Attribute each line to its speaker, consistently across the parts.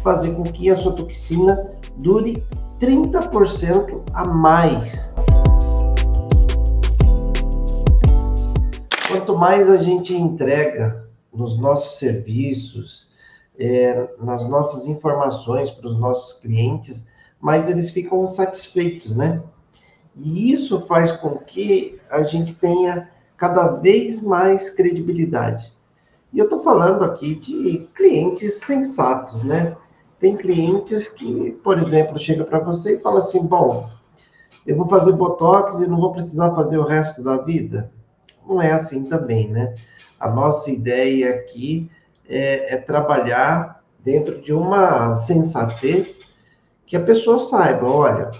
Speaker 1: fazer com que a sua toxina dure 30% a mais. Quanto mais a gente entrega nos nossos serviços, nas nossas informações para os nossos clientes, mais eles ficam satisfeitos, né? E isso faz com que a gente tenha cada vez mais credibilidade. E eu estou falando aqui de clientes sensatos, né? Tem clientes que, por exemplo, chega para você e fala assim, bom, eu vou fazer botox e não vou precisar fazer o resto da vida. Não é assim também, né? A nossa ideia aqui é trabalhar dentro de uma sensatez que a pessoa saiba, olha,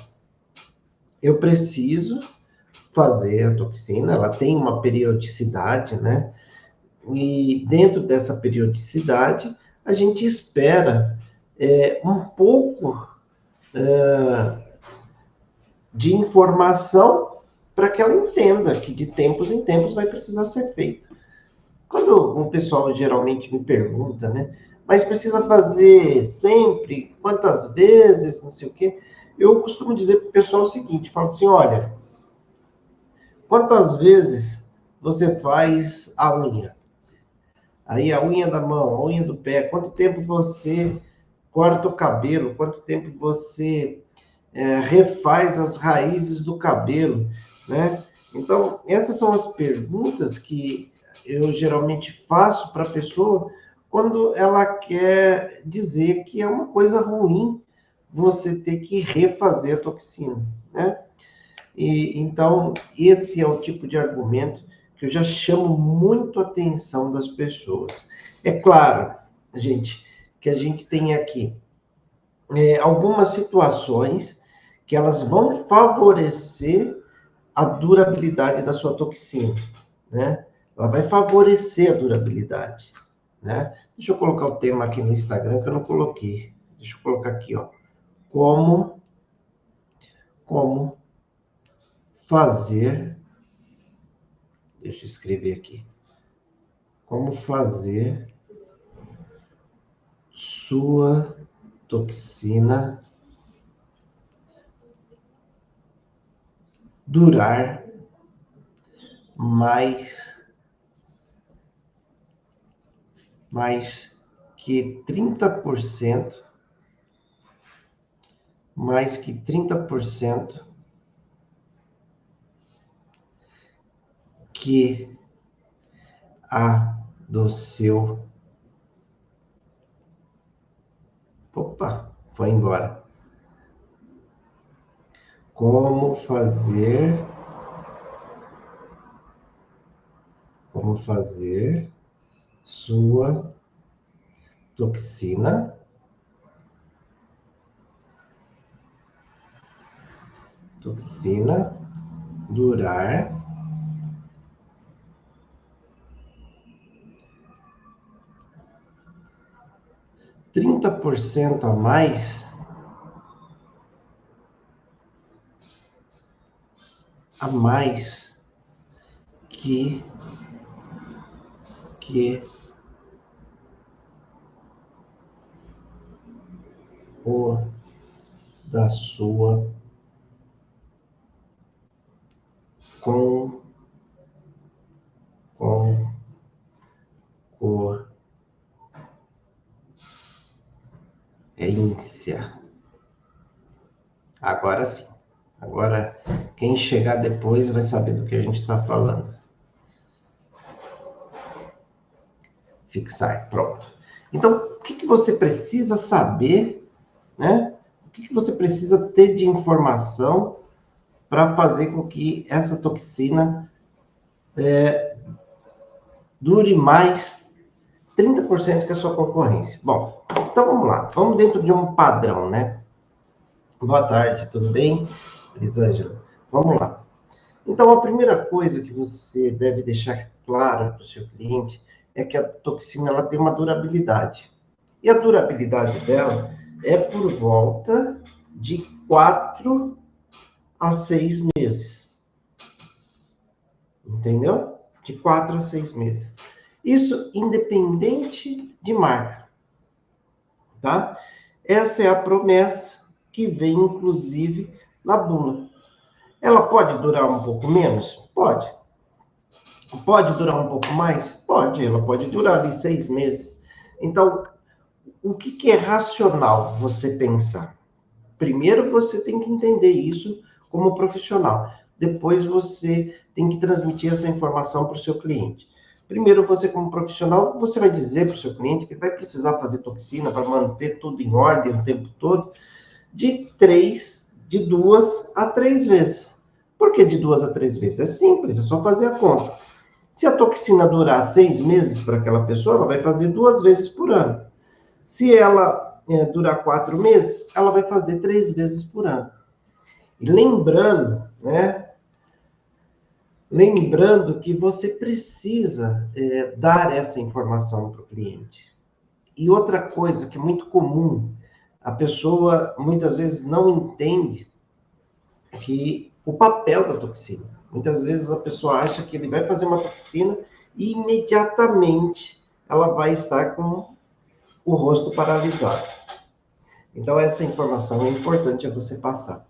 Speaker 1: eu preciso fazer a toxina, ela tem uma periodicidade, né? E dentro dessa periodicidade, a gente espera um pouco de informação para que ela entenda que de tempos em tempos vai precisar ser feito. Quando o pessoal geralmente me pergunta, né? Mas precisa fazer sempre? Quantas vezes? Não sei o quê. Eu costumo dizer para o pessoal o seguinte, falo assim, olha, quantas vezes você faz a unha? Aí a unha da mão, a unha do pé, quanto tempo você corta o cabelo, quanto tempo você refaz as raízes do cabelo, né? Então, essas são as perguntas que eu geralmente faço para a pessoa quando ela quer dizer que é uma coisa ruim você ter que refazer a toxina, né? E, então, esse é o tipo de argumento que eu já chamo muito a atenção das pessoas. É claro, gente, que a gente tem aqui algumas situações que elas vão favorecer a durabilidade da sua toxina, né? Ela vai favorecer a durabilidade, né? Deixa eu colocar o tema aqui no Instagram que eu não coloquei. Deixa eu colocar aqui, ó. Como fazer... Deixa eu escrever aqui. Como fazer sua toxina durar mais que 30%, mais que 30% que a do seu... Opa, foi embora. Como fazer sua toxina durar 30% a mais que o da sua concorrência. Agora sim. Agora, quem chegar depois vai saber do que a gente está falando. Fixar, pronto. Então, o que você precisa saber, né? O que você precisa ter de informação para fazer com que essa toxina dure mais 30% que a sua concorrência? Bom, então vamos lá. Vamos dentro de um padrão, né? Boa tarde, tudo bem? Elisângela, vamos lá. Então, a primeira coisa que você deve deixar claro para o seu cliente é que a toxina ela tem uma durabilidade. E a durabilidade dela é por volta de 4 a 6 meses. Entendeu? De 4 a 6 meses. Isso independente de marca. Tá? Essa é a promessa que vem, inclusive, na bula. Ela pode durar um pouco menos? Pode. Pode durar um pouco mais? Pode. Ela pode durar ali 6 meses. Então, o que é racional você pensar? Primeiro, você tem que entender isso como profissional. Depois, você tem que transmitir essa informação para o seu cliente. Primeiro, você como profissional, você vai dizer para o seu cliente que vai precisar fazer toxina para manter tudo em ordem o tempo todo, de 2 a 3 vezes. Por que de 2 a 3 vezes? É simples, é só fazer a conta. Se a toxina durar 6 meses para aquela pessoa, ela vai fazer 2 vezes por ano. Se ela durar 4 meses, ela vai fazer 3 vezes por ano. E lembrando, né? Lembrando que você precisa dar essa informação para o cliente. E outra coisa que é muito comum, a pessoa muitas vezes não entende que o papel da toxina. Muitas vezes a pessoa acha que ele vai fazer uma toxina e imediatamente ela vai estar com o rosto paralisado. Então essa informação é importante a você passar.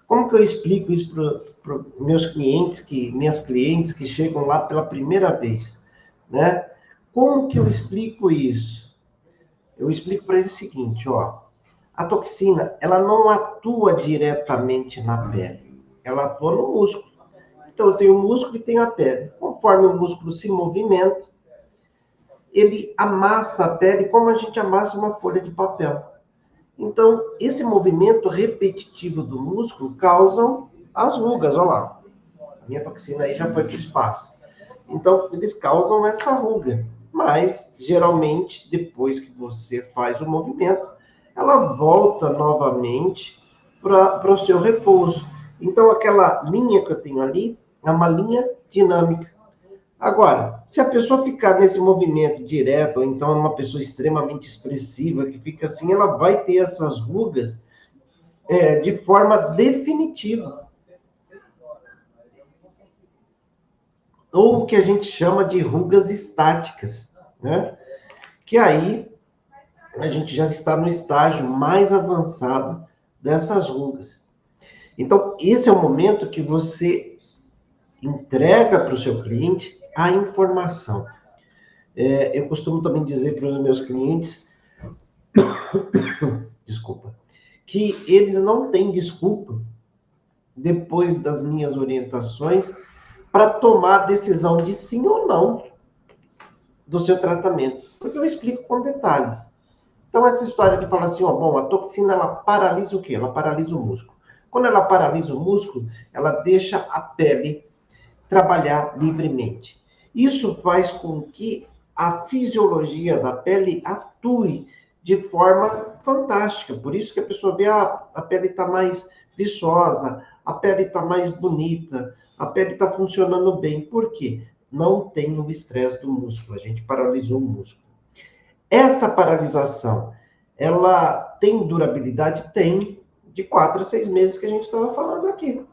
Speaker 1: Como que eu explico isso para meus clientes, minhas clientes que chegam lá pela primeira vez, né? Como que eu explico isso? Eu explico para eles o seguinte, ó, a toxina, ela não atua diretamente na pele, ela atua no músculo. Então, eu tenho o músculo e tenho a pele. Conforme o músculo se movimenta, ele amassa a pele como a gente amassa uma folha de papel. Então, esse movimento repetitivo do músculo causa as rugas, olha lá. A minha toxina aí já foi para o espaço. Então, eles causam essa ruga. Mas, geralmente, depois que você faz o movimento, ela volta novamente para o seu repouso. Então, aquela linha que eu tenho ali é uma linha dinâmica. Agora, se a pessoa ficar nesse movimento direto, ou então é uma pessoa extremamente expressiva, que fica assim, ela vai ter essas rugas de forma definitiva. Ou o que a gente chama de rugas estáticas, né? Que aí a gente já está no estágio mais avançado dessas rugas. Então, esse é o momento que você entrega para o seu cliente a informação. Eu costumo também dizer para os meus clientes, desculpa, que eles não têm desculpa, depois das minhas orientações, para tomar a decisão de sim ou não do seu tratamento. Porque eu explico com detalhes. Então, essa história de falar assim, ó, bom, a toxina, ela paralisa o quê? Ela paralisa o músculo. Quando ela paralisa o músculo, ela deixa a pele trabalhar livremente. Isso faz com que a fisiologia da pele atue de forma fantástica. Por isso que a pessoa vê, a pele está mais viçosa, a pele está mais bonita, a pele está funcionando bem. Por quê? Não tem o estresse do músculo, a gente paralisou o músculo. Essa paralisação, ela tem durabilidade? Tem, de 4 a 6 meses que a gente estava falando aqui.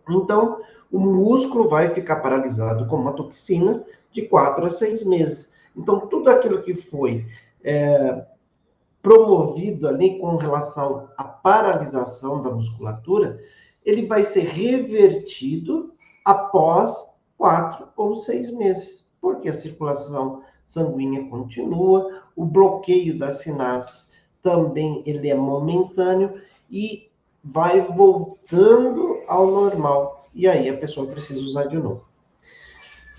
Speaker 1: Então, o músculo vai ficar paralisado com uma toxina de 4 a 6 meses. Então, tudo aquilo que foi promovido ali com relação à paralisação da musculatura, ele vai ser revertido após 4 ou 6 meses, porque a circulação sanguínea continua, o bloqueio das sinapses também ele é momentâneo e vai voltando ao normal. E aí a pessoa precisa usar de novo.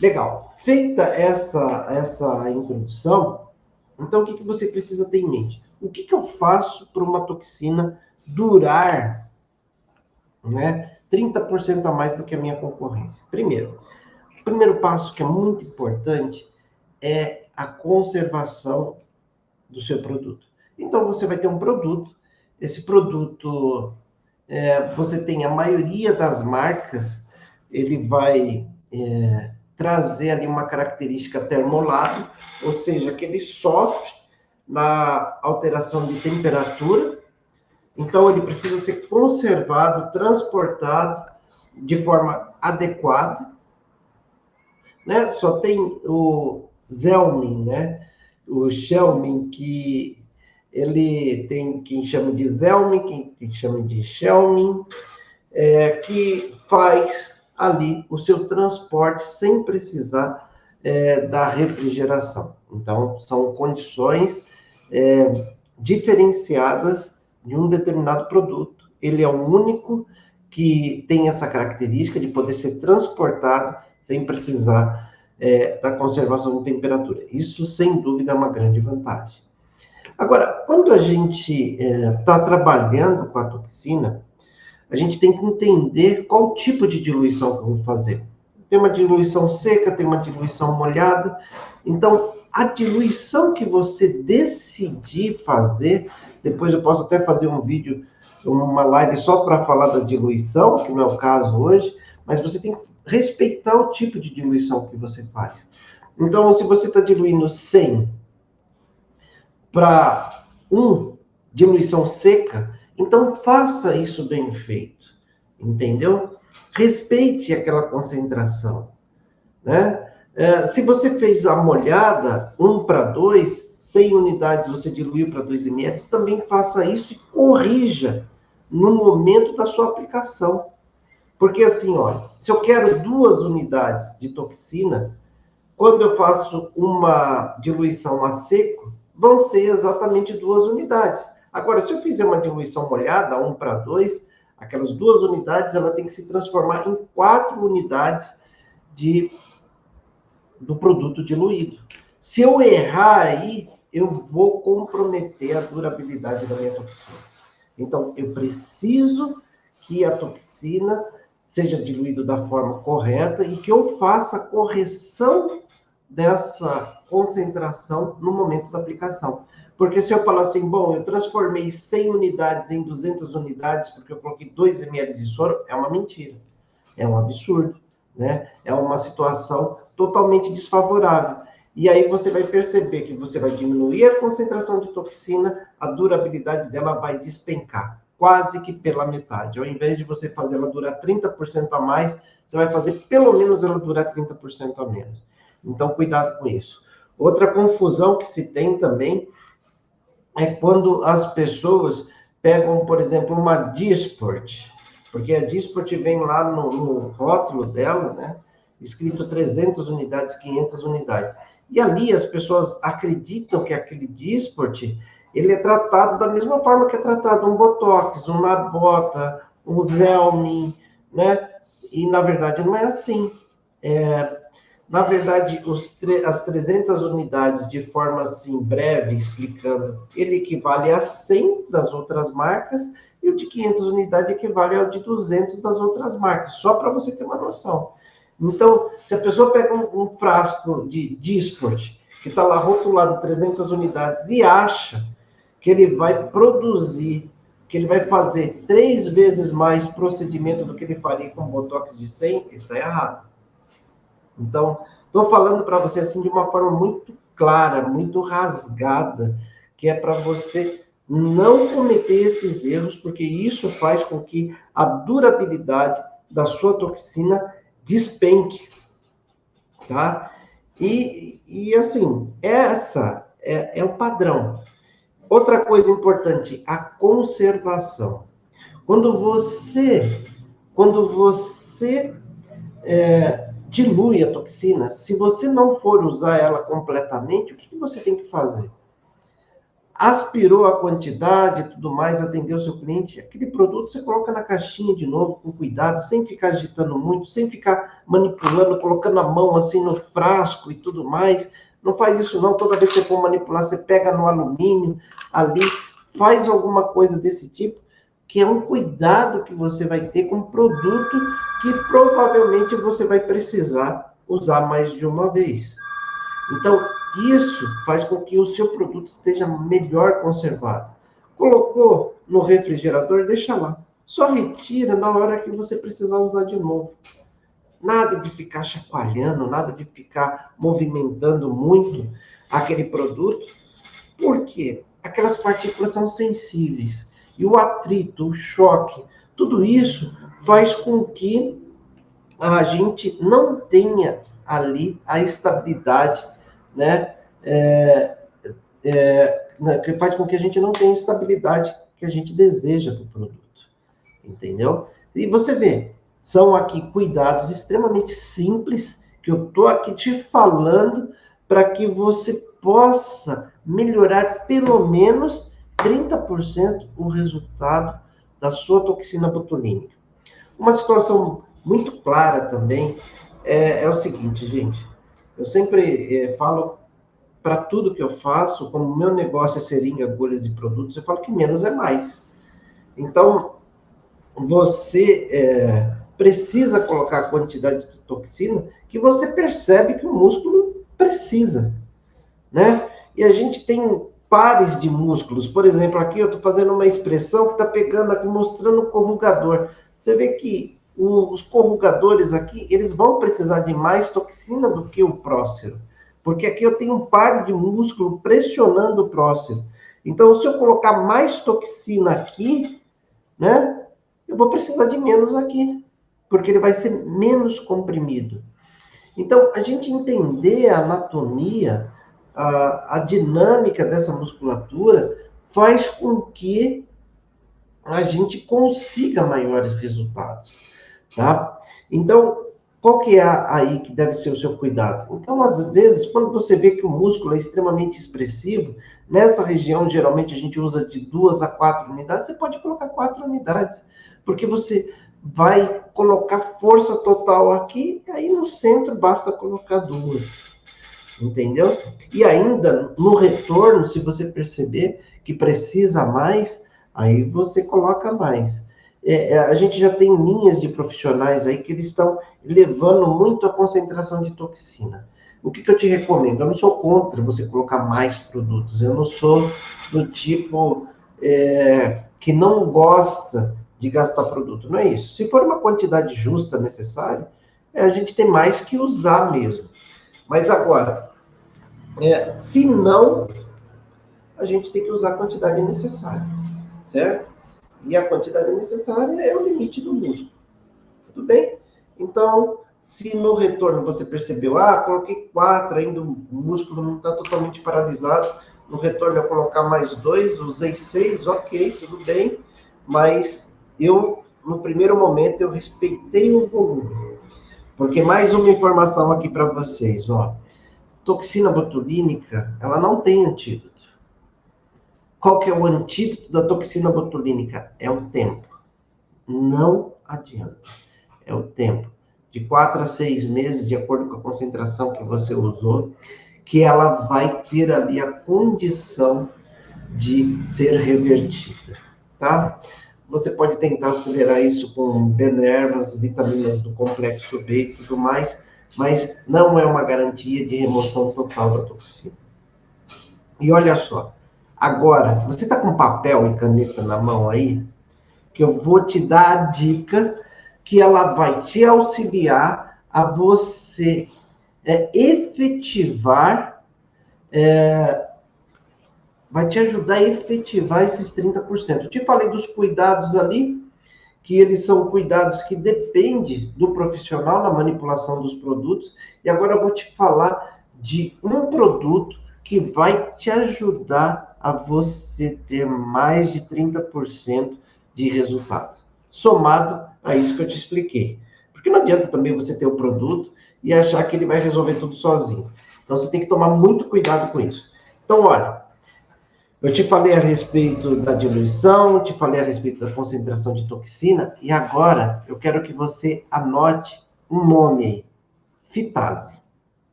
Speaker 1: Legal. Feita essa introdução, então o que você precisa ter em mente? O que eu faço para uma toxina durar, né, 30% a mais do que a minha concorrência? Primeiro, o primeiro passo que é muito importante é a conservação do seu produto. Então, você vai ter um produto, esse produto, você tem a maioria das marcas, ele vai trazer ali uma característica termolábil, ou seja, que ele sofre na alteração de temperatura, então ele precisa ser conservado, transportado de forma adequada, né? Só tem o Zelmin, né? O Xelmin, que ele tem quem chama de Zelmin, quem chama de Schelmin, que faz ali o seu transporte sem precisar da refrigeração. Então, são condições diferenciadas de um determinado produto. Ele é o único que tem essa característica de poder ser transportado sem precisar da conservação de temperatura. Isso, sem dúvida, é uma grande vantagem. Agora, quando a gente está trabalhando com a toxina, a gente tem que entender qual tipo de diluição que eu vou fazer. Tem uma diluição seca, tem uma diluição molhada. Então, a diluição que você decidir fazer, depois eu posso até fazer um vídeo, uma live só para falar da diluição, que não é o caso hoje, mas você tem que respeitar o tipo de diluição que você faz. Então, se você está diluindo 100 para 1 diluição seca, então faça isso bem feito, entendeu? Respeite aquela concentração, né? Se você fez a molhada 1 para 2, 100 unidades você diluiu para 2 ml, também faça isso e corrija no momento da sua aplicação. Porque assim, olha, se eu quero 2 unidades de toxina, quando eu faço uma diluição a seco, vão ser exatamente 2 unidades. Agora, se eu fizer uma diluição molhada, 1 para 2, aquelas 2 unidades, ela tem que se transformar em 4 unidades do produto diluído. Se eu errar aí, eu vou comprometer a durabilidade da minha toxina. Então, eu preciso que a toxina seja diluída da forma correta e que eu faça a correção dessa concentração no momento da aplicação. Porque se eu falar assim, bom, eu transformei 100 unidades em 200 unidades porque eu coloquei 2 ml de soro, é uma mentira. É um absurdo, né? É uma situação totalmente desfavorável. E aí você vai perceber que você vai diminuir a concentração de toxina, a durabilidade dela vai despencar, quase que pela metade. Ao invés de você fazer ela durar 30% a mais, você vai fazer pelo menos ela durar 30% a menos. Então, cuidado com isso. Outra confusão que se tem também é quando as pessoas pegam, por exemplo, uma Dysport, porque a Dysport vem lá no rótulo dela, né, escrito 300 unidades, 500 unidades. E ali as pessoas acreditam que aquele Dysport, ele é tratado da mesma forma que é tratado um Botox, um Nabota, um Zelmin, né? E, na verdade, não é assim. Na verdade, as 300 unidades, de forma assim breve, explicando, ele equivale a 100 das outras marcas e o de 500 unidades equivale ao de 200 das outras marcas, só para você ter uma noção. Então, se a pessoa pega um frasco de Dysport, que está lá rotulado 300 unidades, e acha que ele vai produzir, que ele vai fazer 3 vezes mais procedimento do que ele faria com Botox de 100, ele está errado. Então, estou falando para você assim de uma forma muito clara, muito rasgada, que é para você não cometer esses erros, porque isso faz com que a durabilidade da sua toxina despenque, tá? E assim, essa é o padrão. Outra coisa importante, a conservação. Quando você dilui a toxina, se você não for usar ela completamente, o que você tem que fazer? Aspirou a quantidade e tudo mais, atendeu o seu cliente, aquele produto você coloca na caixinha de novo, com cuidado, sem ficar agitando muito, sem ficar manipulando, colocando a mão assim no frasco e tudo mais. Não faz isso não, toda vez que você for manipular, você pega no alumínio ali, faz alguma coisa desse tipo, que é um cuidado que você vai ter com o produto que provavelmente você vai precisar usar mais de uma vez. Então, isso faz com que o seu produto esteja melhor conservado. Colocou no refrigerador, deixa lá. Só retira na hora que você precisar usar de novo. Nada de ficar chacoalhando, nada de ficar movimentando muito aquele produto. Por quê? Aquelas partículas são sensíveis. E o atrito, o choque, tudo isso faz com que a gente não tenha ali a estabilidade, né, né, que faz com que a gente não tenha a estabilidade que a gente deseja para o produto, entendeu? E você vê, são aqui cuidados extremamente simples que eu estou aqui te falando para que você possa melhorar pelo menos 30% o resultado da sua toxina botulínica. Uma situação muito clara também é o seguinte, gente. Eu sempre falo para tudo que eu faço, como o meu negócio é seringa, agulhas e produtos, eu falo que menos é mais. Então, você precisa colocar a quantidade de toxina que você percebe que o músculo precisa, né? E a gente tem pares de músculos. Por exemplo, aqui eu estou fazendo uma expressão que está pegando aqui, mostrando o corrugador. Você vê que os corrugadores aqui, eles vão precisar de mais toxina do que o prócero. Porque aqui eu tenho um par de músculo pressionando o prócero. Então, se eu colocar mais toxina aqui, né, eu vou precisar de menos aqui. Porque ele vai ser menos comprimido. Então, a gente entender a anatomia, a dinâmica dessa musculatura, faz com que a gente consiga maiores resultados, tá? Então, qual que é aí que deve ser o seu cuidado? Então, às vezes, quando você vê que o músculo é extremamente expressivo, nessa região, geralmente, a gente usa de 2 a 4 unidades, você pode colocar 4 unidades, porque você vai colocar força total aqui, e aí no centro basta colocar 2, entendeu? E ainda, no retorno, se você perceber que precisa mais, aí você coloca mais. A gente já tem linhas de profissionais aí que eles estão levando muito a concentração de toxina. O que eu te recomendo? Eu não sou contra você colocar mais produtos. Eu não sou do tipo que não gosta de gastar produto. Não é isso. Se for uma quantidade justa necessária, a gente tem mais que usar mesmo. Mas agora, se não, a gente tem que usar a quantidade necessária, certo? E a quantidade necessária é o limite do músculo. Tudo bem? Então, se no retorno você percebeu, coloquei 4, ainda o músculo não está totalmente paralisado, no retorno eu colocar mais 2, usei 6, ok, tudo bem, mas eu, no primeiro momento, eu respeitei o volume. Porque mais uma informação aqui para vocês, ó. Toxina botulínica, ela não tem antídoto. Qual que é o antídoto da toxina botulínica? É o tempo. Não adianta. É o tempo. De 4 a 6 meses, de acordo com a concentração que você usou, que ela vai ter ali a condição de ser revertida, tá? Você pode tentar acelerar isso com Benervas, vitaminas do complexo B e tudo mais, mas não é uma garantia de remoção total da toxina. E olha só, agora, você está com papel e caneta na mão aí? Que eu vou te dar a dica que ela vai te auxiliar a você efetivar, vai te ajudar a efetivar esses 30%. Eu te falei dos cuidados ali, que eles são cuidados que dependem do profissional na manipulação dos produtos, e agora eu vou te falar de um produto que vai te ajudar a você ter mais de 30% de resultado, somado a isso que eu te expliquei. Porque não adianta também você ter o produto e achar que ele vai resolver tudo sozinho. Então você tem que tomar muito cuidado com isso. Então, olha, eu te falei a respeito da diluição, te falei a respeito da concentração de toxina, e agora eu quero que você anote um nome aí. Fitase.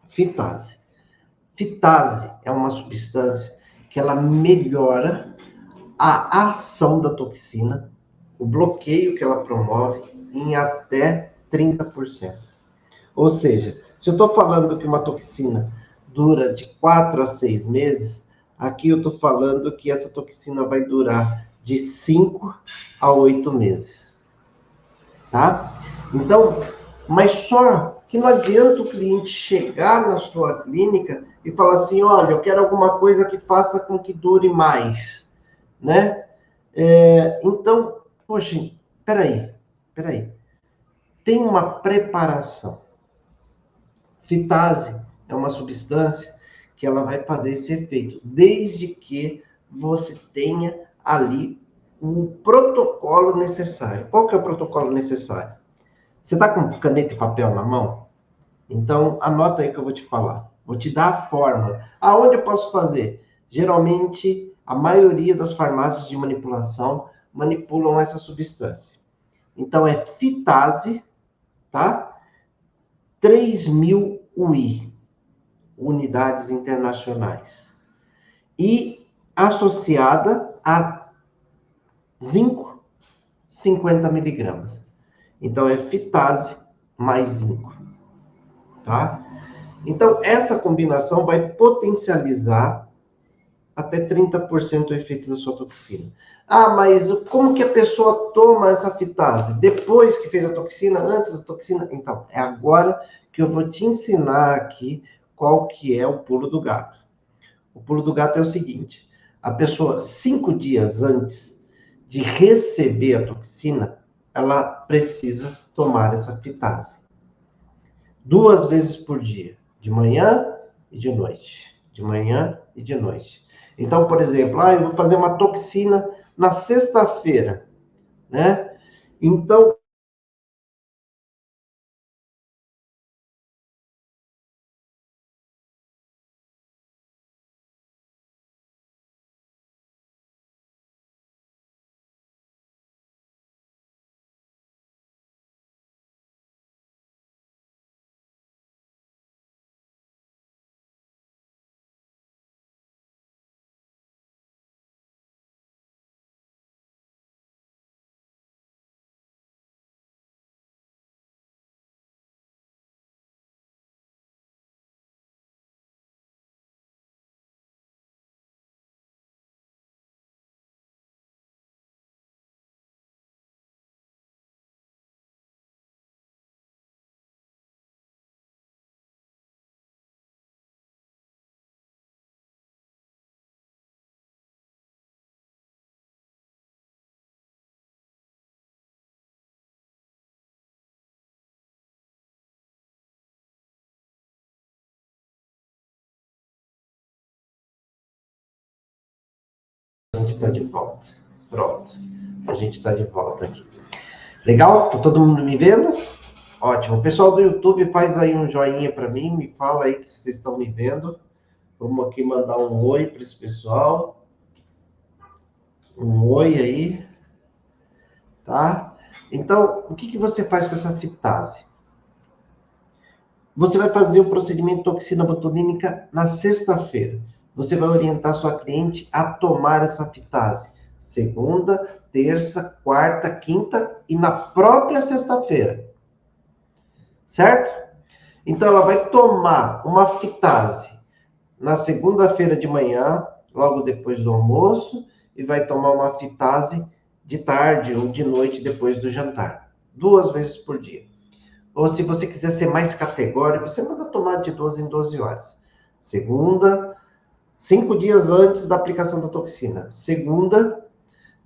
Speaker 1: Fitase. Fitase é uma substância que ela melhora a ação da toxina, o bloqueio que ela promove, em até 30%. Ou seja, se eu estou falando que uma toxina dura de 4 a 6 meses, aqui eu estou falando que essa toxina vai durar de 5 a 8 meses. Tá? Então, mas só que não adianta o cliente chegar na sua clínica e falar assim, olha, eu quero alguma coisa que faça com que dure mais, né? Então, poxa, peraí. Tem uma preparação. Fitase é uma substância que ela vai fazer esse efeito, desde que você tenha ali o protocolo necessário. Qual que é o protocolo necessário? Você está com caneta e papel na mão? Então, anota aí que eu vou te falar. Vou te dar a fórmula. Aonde eu posso fazer? Geralmente, a maioria das farmácias de manipulação manipulam essa substância. Então, é fitase, tá? 3.000 UI, unidades internacionais. E associada a zinco, 50 miligramas. Então, é fitase mais zinco, tá? Então, essa combinação vai potencializar até 30% o efeito da sua toxina. Ah, mas como que a pessoa toma essa fitase? Depois que fez a toxina, antes da toxina? Então, é agora que eu vou te ensinar aqui qual que é o pulo do gato. O pulo do gato é o seguinte: a pessoa, 5 dias antes de receber a toxina, ela precisa tomar essa fitase. 2 vezes por dia, de manhã e de noite. De manhã e de noite. Então, por exemplo, eu vou fazer uma toxina na sexta-feira, né? Então, a gente está de volta. Pronto. A gente está de volta aqui. Legal? Tá todo mundo me vendo? Ótimo. O pessoal do YouTube, faz aí um joinha para mim, me fala aí que vocês estão me vendo. Vamos aqui mandar um oi para esse pessoal. Um oi aí, tá? Então, o que você faz com essa fitase? Você vai fazer o procedimento de toxina botulínica na sexta-feira. Você vai orientar sua cliente a tomar essa fitase segunda, terça, quarta, quinta e na própria sexta-feira. Certo? Então, ela vai tomar uma fitase na segunda-feira de manhã, logo depois do almoço, e vai tomar uma fitase de tarde ou de noite depois do jantar. 2 vezes por dia. Ou se você quiser ser mais categórico, você manda tomar de 12 em 12 horas. Segunda, 5 dias antes da aplicação da toxina. Segunda,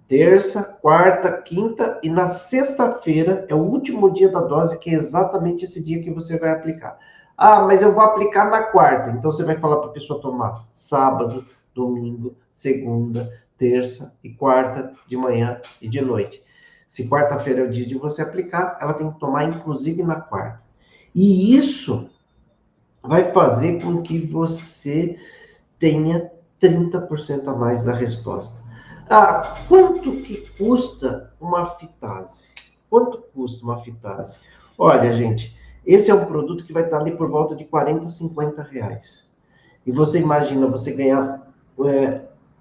Speaker 1: terça, quarta, quinta e na sexta-feira é o último dia da dose, que é exatamente esse dia que você vai aplicar. Ah, mas eu vou aplicar na quarta. Então você vai falar para a pessoa tomar sábado, domingo, segunda, terça e quarta, de manhã e de noite. Se quarta-feira é o dia de você aplicar, ela tem que tomar inclusive na quarta. E isso vai fazer com que você tenha 30% a mais da resposta. Ah, quanto que custa uma fitase? Quanto custa uma fitase? Olha, gente, esse é um produto que vai estar ali por volta de 40, 50 reais. E você imagina você ganhar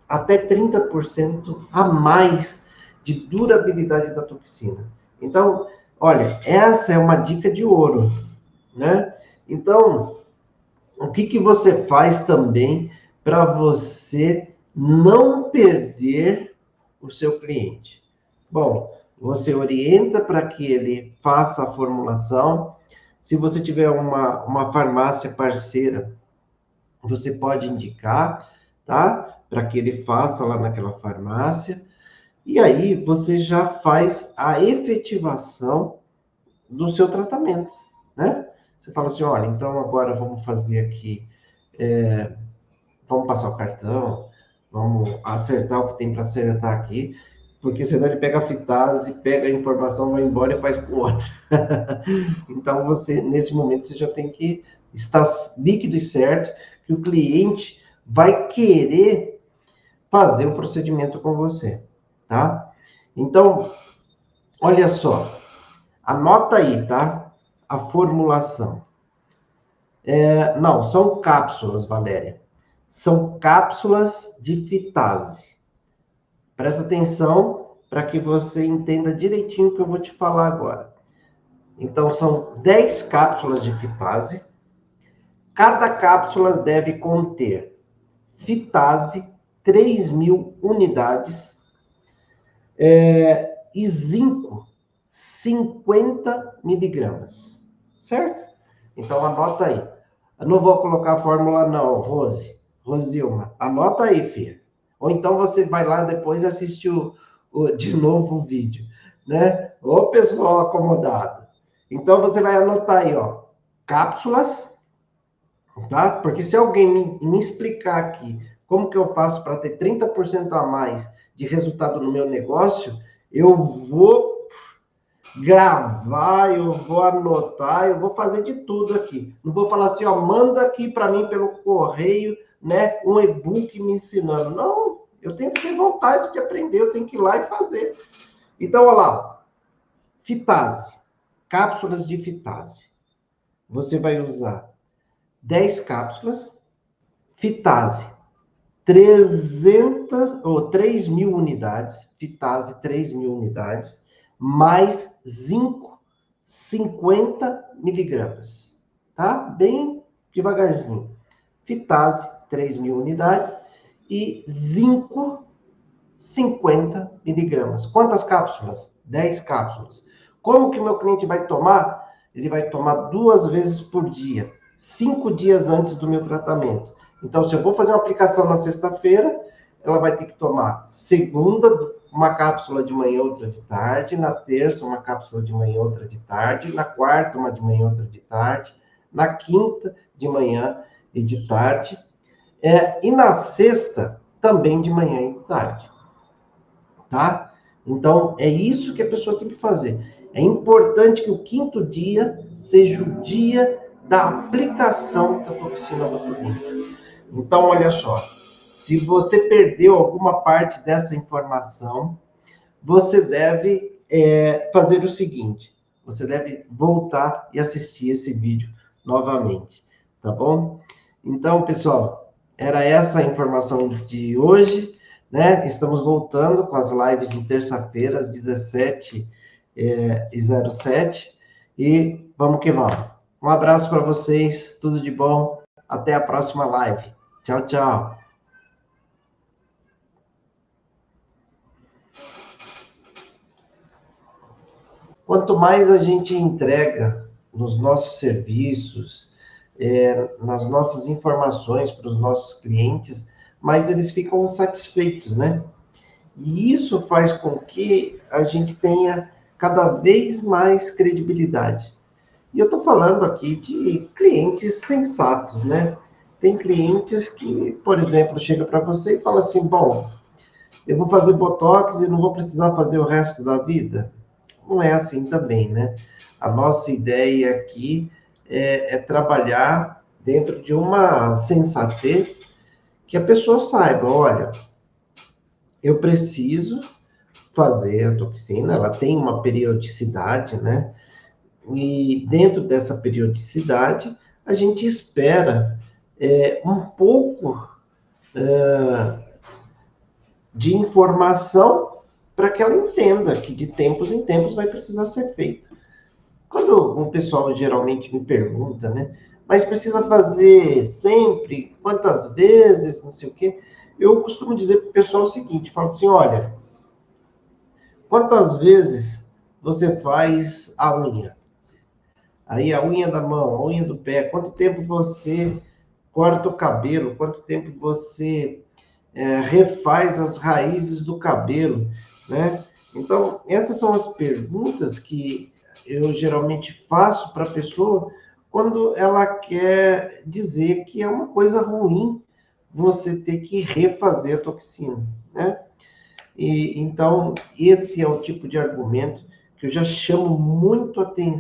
Speaker 1: até 30% a mais de durabilidade da toxina. Então, olha, essa é uma dica de ouro, né? Então, o que você faz também para você não perder o seu cliente? Bom, você orienta para que ele faça a formulação. Se você tiver uma farmácia parceira, você pode indicar, tá? Para que ele faça lá naquela farmácia. E aí você já faz a efetivação do seu tratamento, né? Você fala assim, olha, então agora vamos fazer aqui vamos passar o cartão, vamos acertar o que tem para acertar aqui, porque senão ele pega a fitase, pega a informação, vai embora e faz com outra. Então, você, nesse momento, você já tem que estar líquido e certo que o cliente vai querer fazer o procedimento com você, tá? Então, olha só, anota aí, tá? A formulação. Não, são cápsulas, Valéria. São cápsulas de fitase. Presta atenção para que você entenda direitinho o que eu vou te falar agora. Então, são 10 cápsulas de fitase. Cada cápsula deve conter fitase, 3.000 unidades, e zinco, 50 miligramas. Certo? Então, anota aí. Eu não vou colocar a fórmula não, Rosilma. Anota aí, filha. Ou então você vai lá depois e assiste de novo o vídeo, né? Ô, pessoal acomodado. Então, você vai anotar aí, ó. Cápsulas, tá? Porque se alguém me explicar aqui como que eu faço para ter 30% a mais de resultado no meu negócio, eu vou gravar, eu vou anotar, eu vou fazer de tudo aqui. Não vou falar assim, ó, manda aqui para mim pelo correio, né, um e-book me ensinando. Não, eu tenho que ter vontade de aprender, eu tenho que ir lá e fazer. Então, olha lá, fitase, cápsulas de fitase. Você vai usar 10 cápsulas, fitase, 300 ou 3.000 unidades, fitase 3.000 unidades, mais zinco 50 miligramas, tá? Bem devagarzinho. Fitase 3.000 unidades e zinco 50 miligramas. Quantas cápsulas? 10 cápsulas. Como que o meu cliente vai tomar? Ele vai tomar 2 vezes por dia, 5 dias antes do meu tratamento. Então, se eu vou fazer uma aplicação na sexta-feira, ela vai ter que tomar segunda, uma cápsula de manhã, outra de tarde. Na terça, uma cápsula de manhã, outra de tarde. Na quarta, uma de manhã, outra de tarde. Na quinta, de manhã e de tarde. E na sexta, também de manhã e de tarde. Tá? Então, é isso que a pessoa tem que fazer. É importante que o quinto dia seja o dia da aplicação da toxina botulínica. Então, olha só, se você perdeu alguma parte dessa informação, você deve fazer o seguinte, você deve voltar e assistir esse vídeo novamente, tá bom? Então, pessoal, era essa a informação de hoje, né? Estamos voltando com as lives de terça-feira, às 17h07, e vamos que vamos. Um abraço para vocês, tudo de bom, até a próxima live. Tchau, tchau. Quanto mais a gente entrega nos nossos serviços, nas nossas informações para os nossos clientes, mais eles ficam satisfeitos, né? E isso faz com que a gente tenha cada vez mais credibilidade. E eu estou falando aqui de clientes sensatos, né? Tem clientes que, por exemplo, chega para você e fala assim, bom, eu vou fazer botox e não vou precisar fazer o resto da vida. Não é assim também, né? A nossa ideia aqui é trabalhar dentro de uma sensatez que a pessoa saiba, olha, eu preciso fazer a toxina, ela tem uma periodicidade, né? E dentro dessa periodicidade, a gente espera um pouco de informação para que ela entenda que de tempos em tempos vai precisar ser feito. Quando o pessoal geralmente me pergunta, né? Mas precisa fazer sempre? Quantas vezes? Não sei o quê. Eu costumo dizer para o pessoal o seguinte, falo assim, olha, quantas vezes você faz a unha? Aí a unha da mão, a unha do pé, quanto tempo você corta o cabelo, quanto tempo você refaz as raízes do cabelo, né? Então, essas são as perguntas que eu geralmente faço para a pessoa quando ela quer dizer que é uma coisa ruim você ter que refazer a toxina, né? E então esse é o tipo de argumento que eu já chamo muito atenção